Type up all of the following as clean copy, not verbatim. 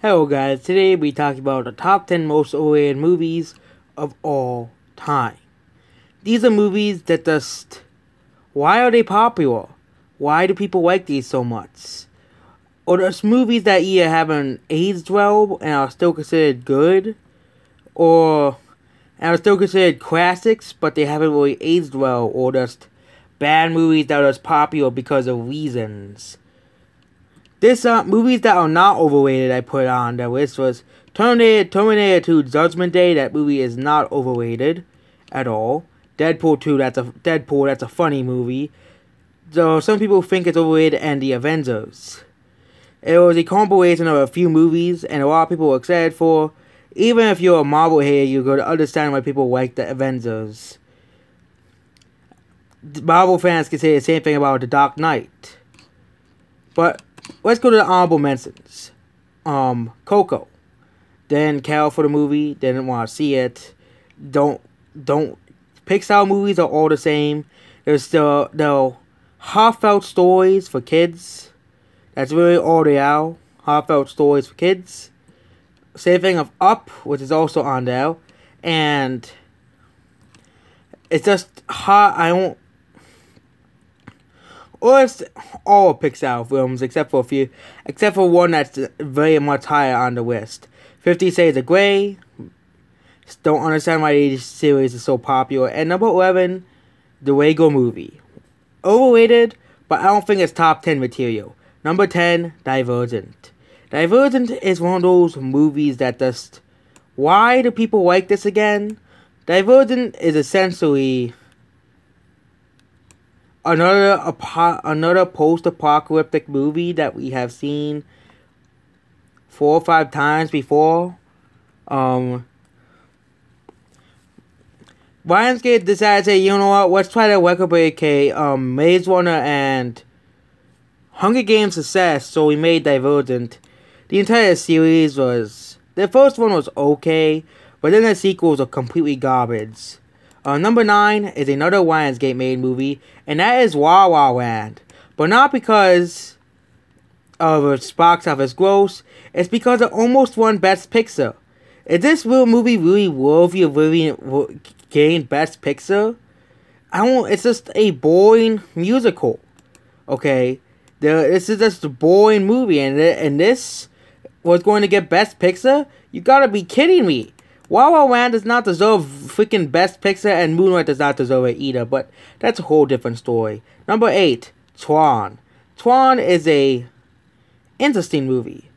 Hello guys, today we talking about the top 10 most overrated movies of all time. These are movies that just, why are they popular? Why do people like these so much? Or there's movies that either haven't aged well and are still considered good, or are still considered classics but they haven't really aged well, or just bad movies that are just popular because of reasons. This movies that are not overrated I put on the list was Terminator 2 Judgment Day. That movie is not overrated at all. Deadpool 2, that's a funny movie. So some people think it's overrated, and The Avengers. It was a compilation of a few movies and a lot of people were excited for. Even if you're a Marvel hater, you're going to understand why people like The Avengers. Marvel fans can say the same thing about The Dark Knight. But let's go to the honorable mentions. Coco. Didn't care for the movie. Didn't want to see it. Don't. Pixar movies are all the same. There's still the heartfelt stories for kids. That's really all they are. Heartfelt stories for kids. Same thing of Up, which is also on there. And it's just hard. Or it's all Pixar films except for a few, except for one that's very much higher on the list. 50 Shades of Grey. Don't understand why this series is so popular. And number 11, The Lego Movie. Overrated, but I don't think it's top 10 material. Number 10, Divergent. Divergent is one of those movies that just, why do people like this again? Divergent is essentially another post-apocalyptic movie that we have seen 4 or 5 times before. Lionsgate decided to say, you know what, let's try to replicate Maze Runner and Hunger Games success, so we made Divergent. The entire series was, the first one was okay, but then the sequels are completely garbage. Number 9 is another Lionsgate made movie, and that is La La Land. But not because of its box office gross, it's because it almost won Best Picture. Is this real movie really worthy of really getting Best Picture? It's just a boring musical. Okay? This is just a boring movie, and this was going to get Best Picture? You gotta be kidding me. La La Land does not deserve freaking Best Picture, and Moonlight does not deserve it either, but that's a whole different story. Number 8, Tron. Tron is a interesting movie.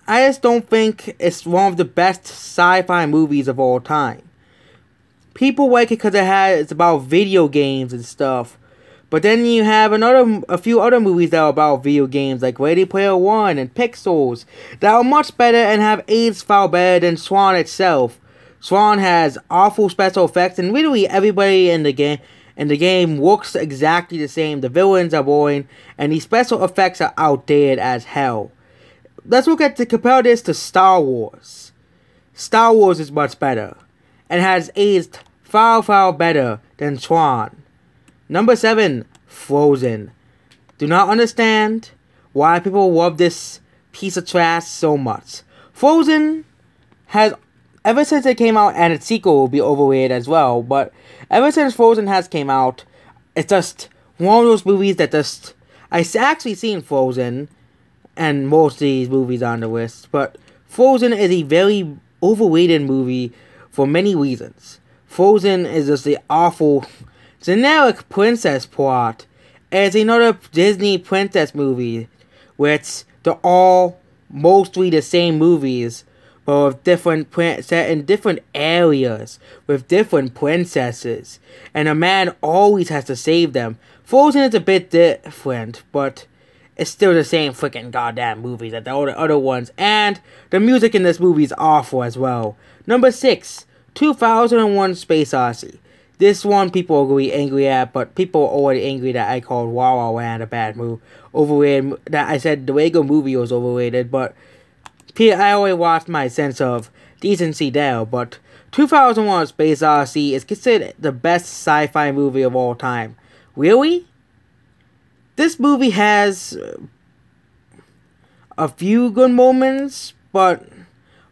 I just don't think it's one of the best sci-fi movies of all time. People like it because it's about video games and stuff. But then you have a few other movies that are about video games, like Ready Player One and Pixels, that are much better and have aged far better than Tron itself. Tron has awful special effects, and literally everybody in the game looks exactly the same. The villains are boring, and the special effects are outdated as hell. Let's compare this to Star Wars. Star Wars is much better, and has aged far, far better than Tron. Number 7, Frozen. Do not understand why people love this piece of trash so much. Frozen has, ever since it came out, and its sequel will be overrated as well, but ever since Frozen has came out, it's just one of those movies that just, I've actually seen Frozen, and most of these movies on the list, but Frozen is a very overrated movie for many reasons. Frozen is just the awful generic princess plot. It's another Disney princess movie, which they're all mostly the same movies, but with set in different areas with different princesses, and a man always has to save them. Frozen is a bit different, but it's still the same freaking goddamn movie that all the other ones, and the music in this movie is awful as well. Number 6, 2001 Space Odyssey. This one people are really angry at, but people are already angry that I called La La Land a bad movie. Overrated. That I said the Lego Movie was overrated, but I always lost my sense of decency there. But 2001 Space Odyssey is considered the best sci-fi movie of all time. Really? This movie has a few good moments, but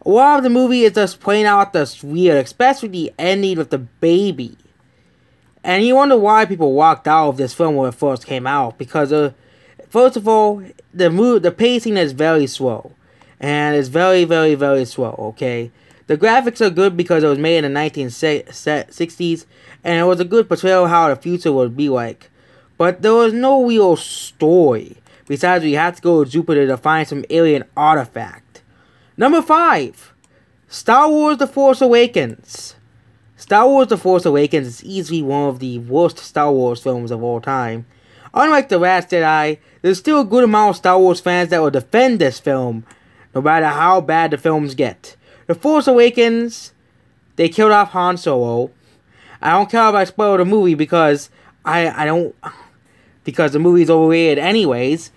a lot of the movie is just playing out the weird, especially the ending with the baby. And you wonder why people walked out of this film when it first came out, because first of all, the pacing is very slow, and it's very, very, very slow. Okay, the graphics are good because it was made in the 1960s, and it was a good portrayal of how the future would be like. But there was no real story. Besides, we had to go to Jupiter to find some alien artifact. Number 5, Star Wars: The Force Awakens. Star Wars: The Force Awakens is easily one of the worst Star Wars films of all time. Unlike The Last Jedi, there's still a good amount of Star Wars fans that will defend this film, no matter how bad the films get. The Force Awakens, they killed off Han Solo. I don't care if I spoil the movie because because the movie's overrated anyways.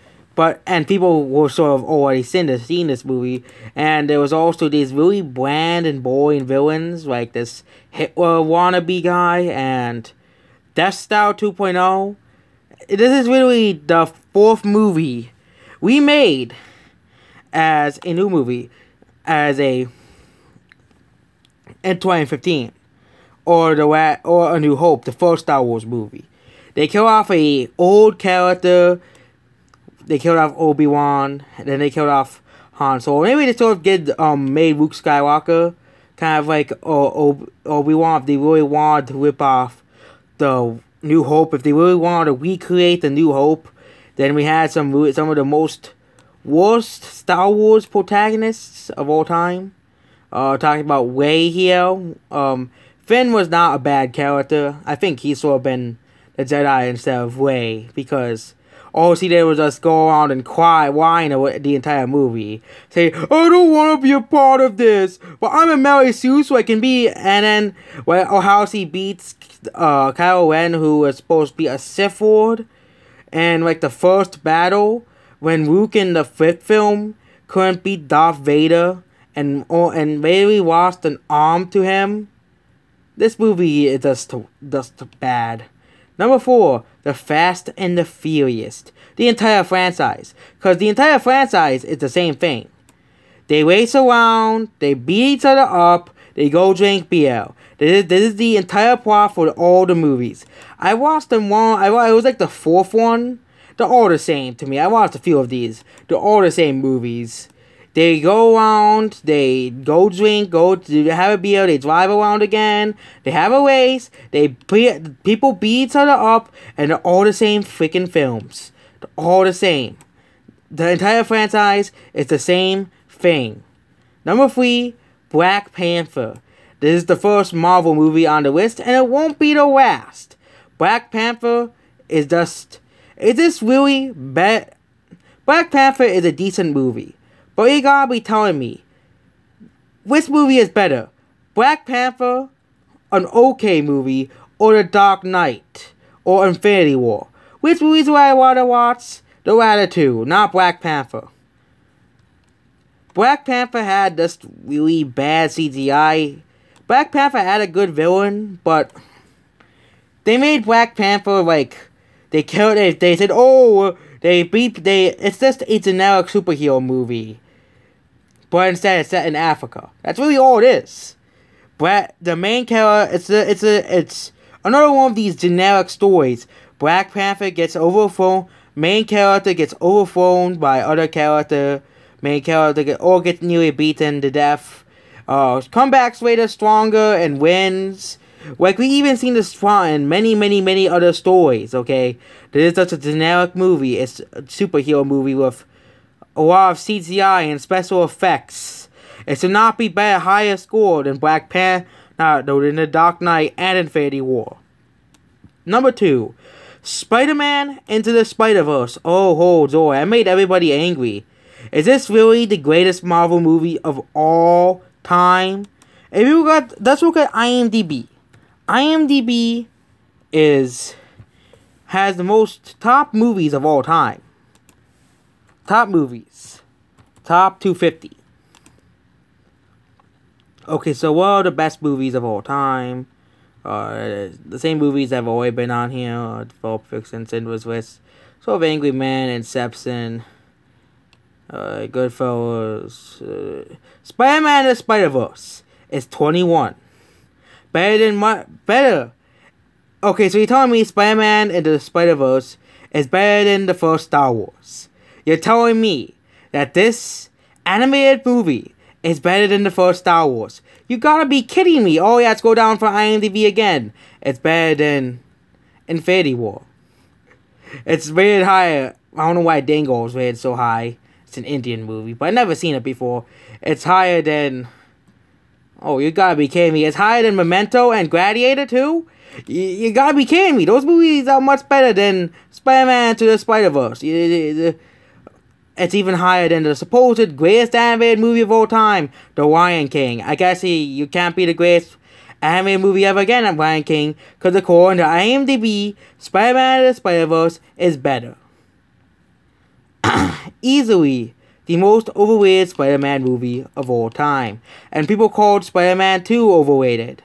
And people were sort of already seen this movie, and there was also these really bland and boring villains like this Hitler wannabe guy and Death Star 2.0. This is really the 4th movie we made as a new movie in 2015, or A New Hope, the first Star Wars movie. They kill off a old character. They killed off Obi-Wan, and then they killed off Han Solo. Maybe they sort of made Luke Skywalker kind of like Obi-Wan if they really wanted to rip off the New Hope. If they really wanted to recreate the New Hope, then we had some of the most worst Star Wars protagonists of all time. Talking about Rey here. Finn was not a bad character. I think he sort of been the Jedi instead of Rey, because all she did was just go around and whine the entire movie. Say, I don't want to be a part of this, but I'm a Mary Sue, so I can be. And then, how she beats Kylo Ren, who was supposed to be a Sith Lord. And like the first battle, when Luke in the 5th film couldn't beat Darth Vader, and literally lost an arm to him. This movie is just bad. Number 4, The Fast and the Furious. The entire franchise. Because the entire franchise is the same thing. They race around, they beat each other up, they go drink beer. This is the entire plot for all the movies. I watched them it was like the 4th one. They're all the same to me. I watched a few of these. They're all the same movies. They go around, they go drink, go to have a beer, they drive around again, they have a race, people beat each other up, and they're all the same freaking films. They're all the same. The entire franchise is the same thing. Number 3, Black Panther. This is the first Marvel movie on the list, and it won't be the last. Black Panther is just really bad? Black Panther is a decent movie. But you gotta be telling me, which movie is better? Black Panther, an okay movie, or The Dark Knight, or Infinity War? Which movies do I want to watch? The latter two, not Black Panther. Black Panther had just really bad CGI. Black Panther had a good villain, but they made Black Panther like they said, oh, it's just a generic superhero movie. But instead it's set in Africa. That's really all it is. But the main character, it's another one of these generic stories. Black Panther gets overthrown, main character gets overthrown by other character, main character gets nearly beaten to death. Comebacks later stronger and wins. Like, we even seen this in many other stories, okay? This is such a generic movie. It's a superhero movie with a lot of CGI and special effects. It should not be higher score than Black Panther, than The Dark Knight and Infinity War. Number 2, Spider-Man Into the Spider-Verse. Oh joy, I made everybody angry. Is this really the greatest Marvel movie of all time? Let's look at IMDb. IMDb has the most top movies of all time. Top movies. Top 250. Okay, so what are the best movies of all time? The same movies that have always been on here. Pulp Fiction, Schindler's List, Sort of Angry Man, Inception. Goodfellas. Spider-Man and Spider-Verse is 21. Better. Okay, so you're telling me Spider-Man and the Spider-Verse is better than the first Star Wars. You're telling me that this animated movie is better than the first Star Wars. You gotta be kidding me. Oh yeah, let's go down for IMDb again. It's better than Infinity War. It's rated higher. I don't know why Dango is rated so high. It's an Indian movie, but I've never seen it before. It's higher than... Oh, you gotta be kidding me. It's higher than Memento and Gladiator too? You gotta be kidding me. Those movies are much better than Spider-Man to the Spider-Verse. It's even higher than the supposed greatest animated movie of all time, The Lion King. I guess you can't be the greatest animated movie ever again at Lion King, because according to IMDb, Spider-Man and the Spider-Verse is better. Easily the most overrated Spider-Man movie of all time, and people called Spider-Man 2 overrated.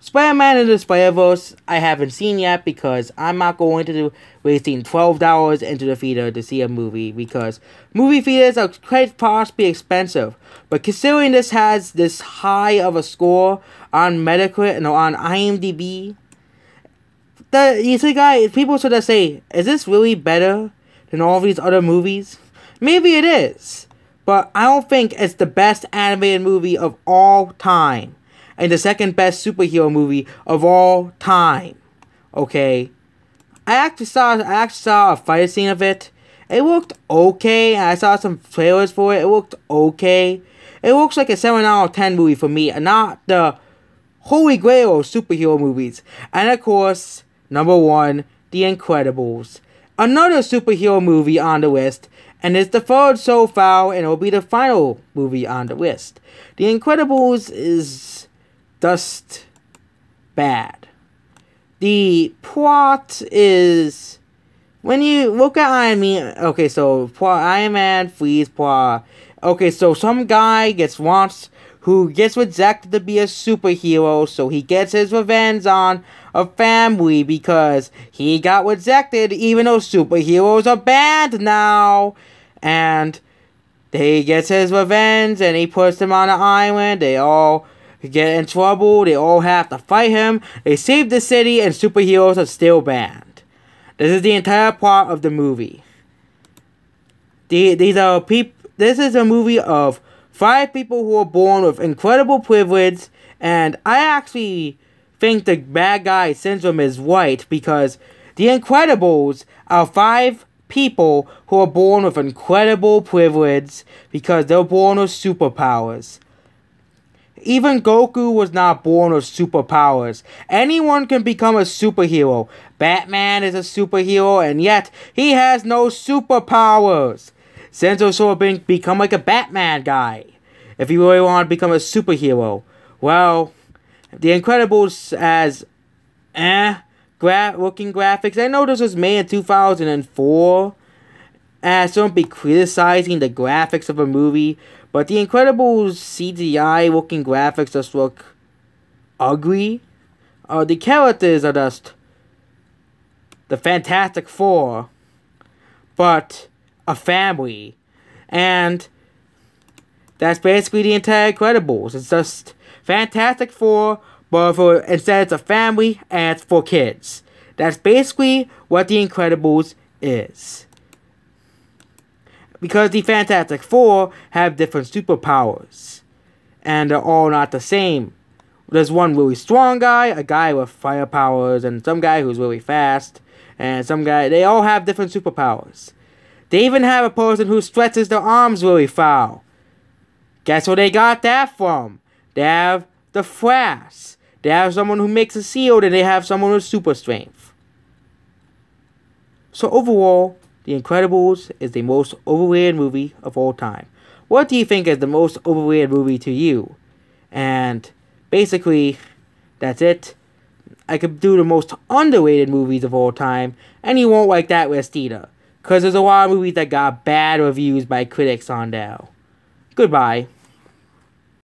Spider-Man and the Spider-Verse I haven't seen yet because I'm not going to do wasting $12 into the theater to see a movie, because movie theaters are quite possibly expensive. But considering this has this high of a score on Metacritic and on IMDb, you see, guys, people sort of say, is this really better than all these other movies? Maybe it is, but I don't think it's the best animated movie of all time. And the second best superhero movie of all time. Okay, I actually saw a fight scene of it. It looked okay. I saw some trailers for it. It looked okay. It looks like a 7 out of 10 movie for me, and not the holy grail of superhero movies. And of course, number 1, The Incredibles, another superhero movie on the list, and it's the third so far, and it will be the final movie on the list. The Incredibles is just bad. The plot is, when you look at Iron Man, okay, so Iron Man frees plot. Okay, so some guy who gets rejected to be a superhero, so he gets his revenge on a family because he got rejected even though superheroes are banned now. And he gets his revenge and he puts them on an island. They all get in trouble, they all have to fight him, they save the city, and superheroes are still banned. This is the entire plot of the movie. This is a movie of 5 people who are born with incredible privilege, and I actually think the bad guy syndrome is right, because the Incredibles are 5 people who are born with incredible privilege because they're born with superpowers. Even Goku was not born with superpowers. Anyone can become a superhero. Batman is a superhero, and yet he has no superpowers. Senzo sort of become like a Batman guy, if you really want to become a superhero. Well, The Incredibles has looking graphics. I know this was made in 2004, and so don't be criticizing the graphics of a movie. But The Incredibles CGI looking graphics just look ugly. The characters are just the Fantastic Four, but a family. And that's basically the entire Incredibles. It's just Fantastic Four, but instead it's a family and it's for kids. That's basically what The Incredibles is. Because the Fantastic Four have different superpowers, and they're all not the same. There's one really strong guy, a guy with fire powers, and some guy who's really fast, and some guy, they all have different superpowers. They even have a person who stretches their arms really far. Guess where they got that from? They have the Flash. They have someone who makes a shield, and they have someone with super strength. So overall, The Incredibles is the most overrated movie of all time. What do you think is the most overrated movie to you? And basically, that's it. I could do the most underrated movies of all time, and you won't like that list either, because there's a lot of movies that got bad reviews by critics on there. Goodbye.